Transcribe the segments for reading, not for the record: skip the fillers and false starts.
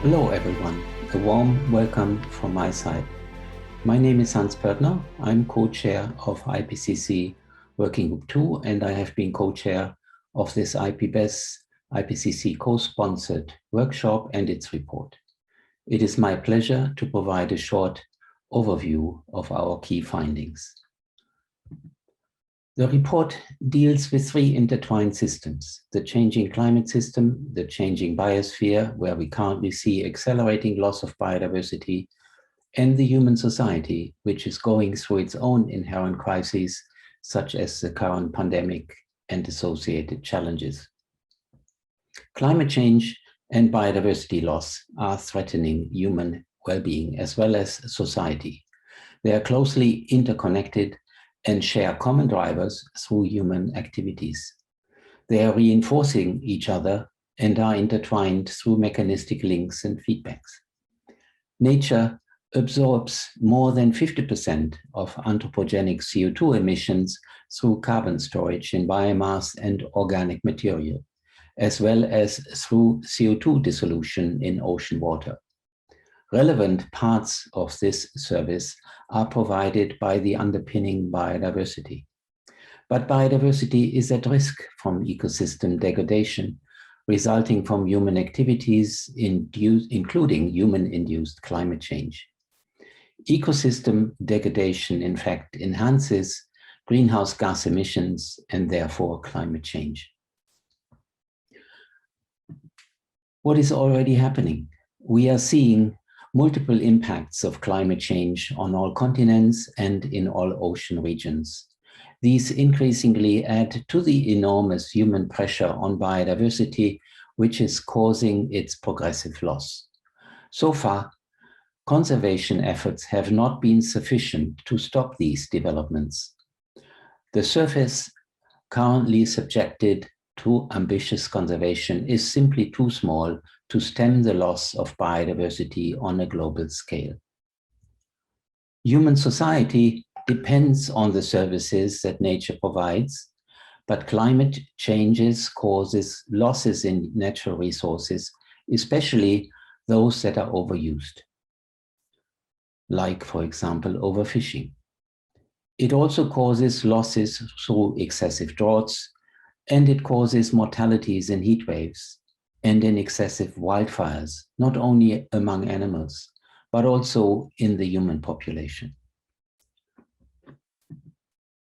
Hello everyone, a warm welcome from my side. My name is Hans Pörtner. I'm co-chair of IPCC Working Group 2, and I have been co-chair of this IPBES IPCC co-sponsored workshop and its report. It is my pleasure to provide a short overview of our key findings. The report deals with three intertwined systems: the changing climate system, the changing biosphere, where we currently see accelerating loss of biodiversity, and the human society, which is going through its own inherent crises, such as the current pandemic and associated challenges. Climate change and biodiversity loss are threatening human well-being as well as society. They are closely interconnected and share common drivers through human activities. They are reinforcing each other and are intertwined through mechanistic links and feedbacks. Nature absorbs more than 50% of anthropogenic CO2 emissions through carbon storage in biomass and organic material, as well as through CO2 dissolution in ocean water. Relevant parts of this service are provided by the underpinning biodiversity. But biodiversity is at risk from ecosystem degradation, resulting from human activities, including human-induced climate change. Ecosystem degradation, in fact, enhances greenhouse gas emissions and therefore climate change. What is already happening? We are seeing multiple impacts of climate change on all continents and in all ocean regions. These increasingly add to the enormous human pressure on biodiversity, which is causing its progressive loss. So far, conservation efforts have not been sufficient to stop these developments. The surface currently subjected to ambitious conservation is simply too small to stem the loss of biodiversity on a global scale. Human society depends on the services that nature provides, but climate changes causes losses in natural resources, especially those that are overused, like, for example, overfishing. It also causes losses through excessive droughts, and it causes mortalities in heat waves and in excessive wildfires, not only among animals, but also in the human population.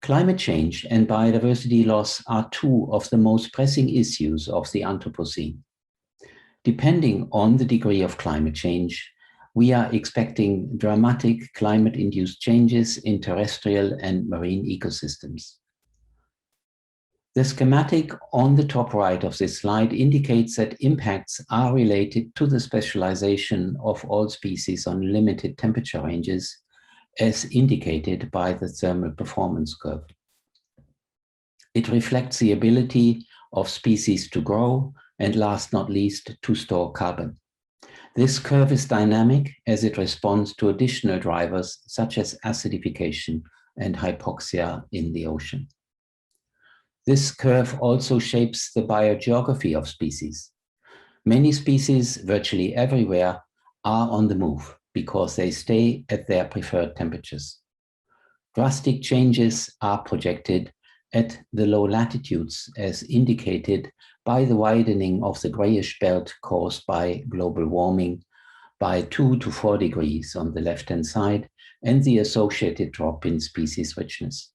Climate change and biodiversity loss are two of the most pressing issues of the Anthropocene. Depending on the degree of climate change, we are expecting dramatic climate-induced changes in terrestrial and marine ecosystems. The schematic on the top right of this slide indicates that impacts are related to the specialization of all species on limited temperature ranges, as indicated by the thermal performance curve. It reflects the ability of species to grow and, last not least, to store carbon. This curve is dynamic as it responds to additional drivers such as acidification and hypoxia in the ocean. This curve also shapes the biogeography of species. Many species, virtually everywhere, are on the move because they stay at their preferred temperatures. Drastic changes are projected at the low latitudes, as indicated by the widening of the grayish belt caused by global warming by 2 to 4 degrees on the left-hand side, and the associated drop in species richness.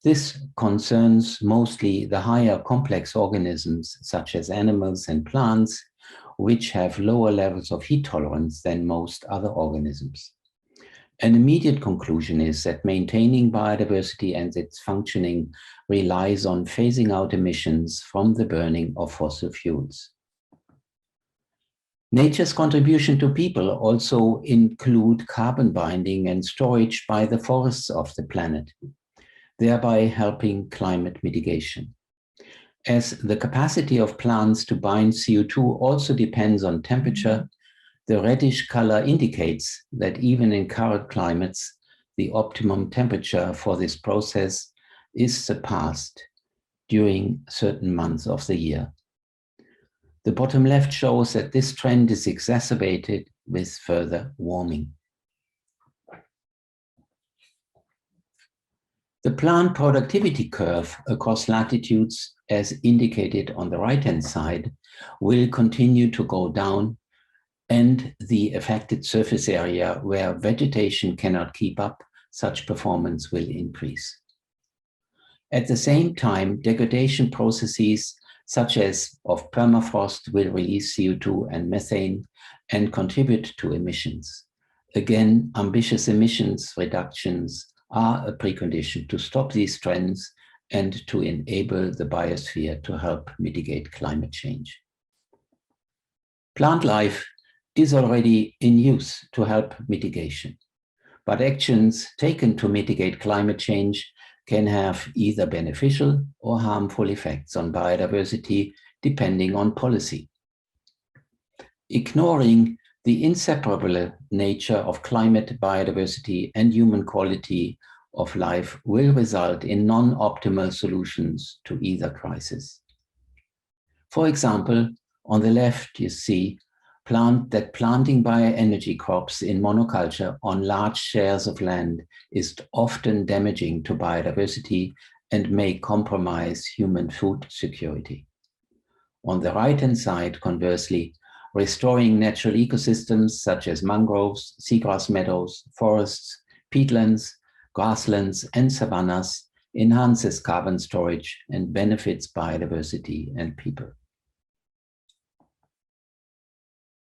This concerns mostly the higher complex organisms, such as animals and plants, which have lower levels of heat tolerance than most other organisms. An immediate conclusion is that maintaining biodiversity and its functioning relies on phasing out emissions from the burning of fossil fuels. Nature's contribution to people also include carbon binding and storage by the forests of the planet, thereby helping climate mitigation. As the capacity of plants to bind CO2 also depends on temperature, the reddish color indicates that even in current climates, the optimum temperature for this process is surpassed during certain months of the year. The bottom left shows that this trend is exacerbated with further warming. The plant productivity curve across latitudes, as indicated on the right-hand side, will continue to go down, and the affected surface area where vegetation cannot keep up such performance will increase. At the same time, degradation processes such as of permafrost will release CO2 and methane and contribute to emissions. Again, ambitious emissions reductions are a precondition to stop these trends and to enable the biosphere to help mitigate climate change. Plant life is already in use to help mitigation, but actions taken to mitigate climate change can have either beneficial or harmful effects on biodiversity depending on policy. Ignoring the inseparable nature of climate, biodiversity, and human quality of life will result in non-optimal solutions to either crisis. For example, on the left, you see planting bioenergy crops in monoculture on large shares of land is often damaging to biodiversity and may compromise human food security. On the right-hand side, conversely, restoring natural ecosystems such as mangroves, seagrass meadows, forests, peatlands, grasslands, and savannas enhances carbon storage and benefits biodiversity and people.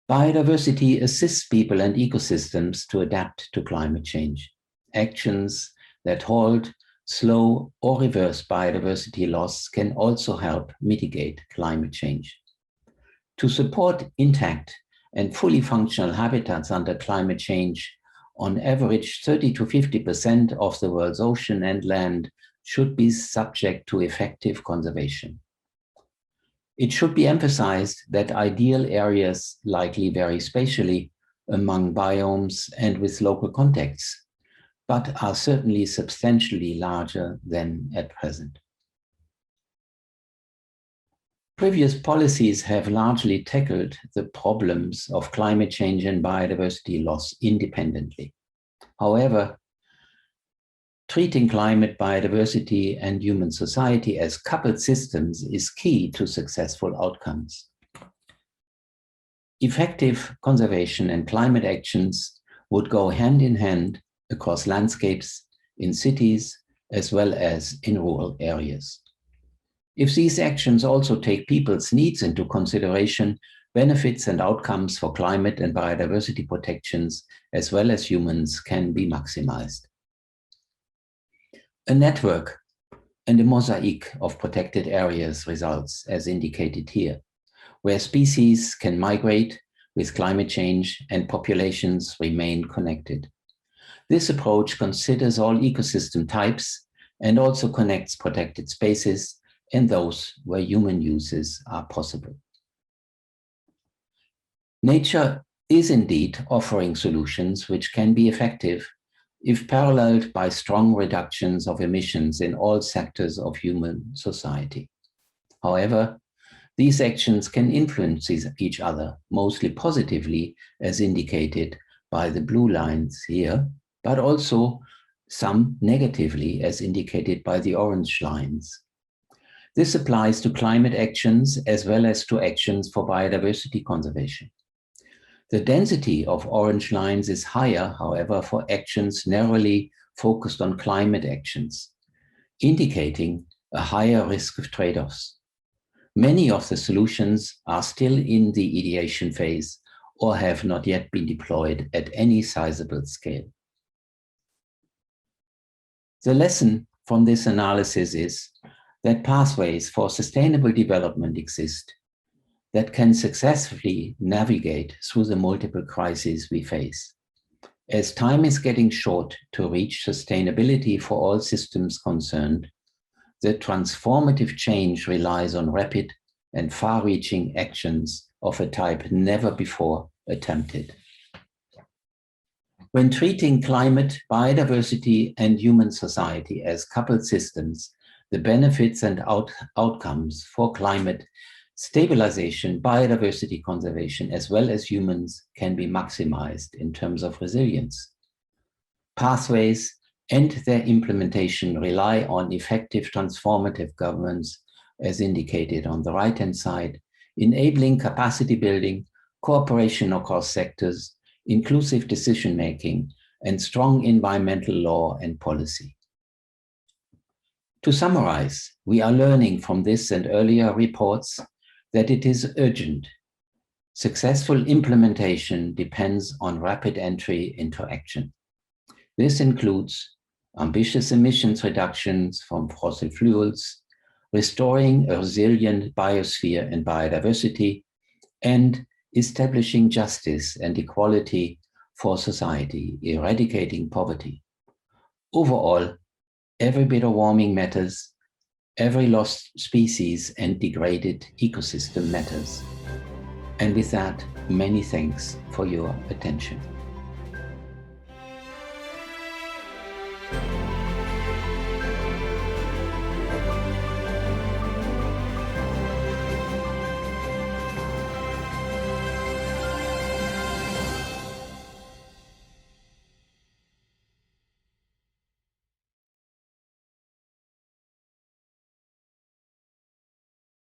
Biodiversity assists people and ecosystems to adapt to climate change. Actions that halt, slow, or reverse biodiversity loss can also help mitigate climate change. To support intact and fully functional habitats under climate change, on average 30 to 50% of the world's ocean and land should be subject to effective conservation. It should be emphasized that ideal areas likely vary spatially among biomes and with local contexts, but are certainly substantially larger than at present. Previous policies have largely tackled the problems of climate change and biodiversity loss independently. However, treating climate, biodiversity, and human society as coupled systems is key to successful outcomes. Effective conservation and climate actions would go hand in hand across landscapes, in cities, as well as in rural areas. If these actions also take people's needs into consideration, benefits and outcomes for climate and biodiversity protections, as well as humans, can be maximized. A network and a mosaic of protected areas results, as indicated here, where species can migrate with climate change and populations remain connected. This approach considers all ecosystem types and also connects protected spaces and those where human uses are possible. Nature is indeed offering solutions which can be effective if paralleled by strong reductions of emissions in all sectors of human society. However, these actions can influence each other, mostly positively, as indicated by the blue lines here, but also some negatively, as indicated by the orange lines. This applies to climate actions as well as to actions for biodiversity conservation. The density of orange lines is higher, however, for actions narrowly focused on climate actions, indicating a higher risk of trade-offs. Many of the solutions are still in the ideation phase or have not yet been deployed at any sizable scale. The lesson from this analysis is that pathways for sustainable development exist that can successfully navigate through the multiple crises we face. As time is getting short to reach sustainability for all systems concerned, the transformative change relies on rapid and far-reaching actions of a type never before attempted. When treating climate, biodiversity, and human society as coupled systems, the benefits and outcomes for climate stabilization, biodiversity conservation, as well as humans, can be maximized in terms of resilience. Pathways and their implementation rely on effective transformative governance, as indicated on the right-hand side, enabling capacity building, cooperation across sectors, inclusive decision-making, and strong environmental law and policy. To summarize, we are learning from this and earlier reports that it is urgent. Successful implementation depends on rapid entry into action. This includes ambitious emissions reductions from fossil fuels, restoring a resilient biosphere and biodiversity, and establishing justice and equality for society, eradicating poverty. Overall, every bit of warming matters, every lost species and degraded ecosystem matters. And with that, many thanks for your attention.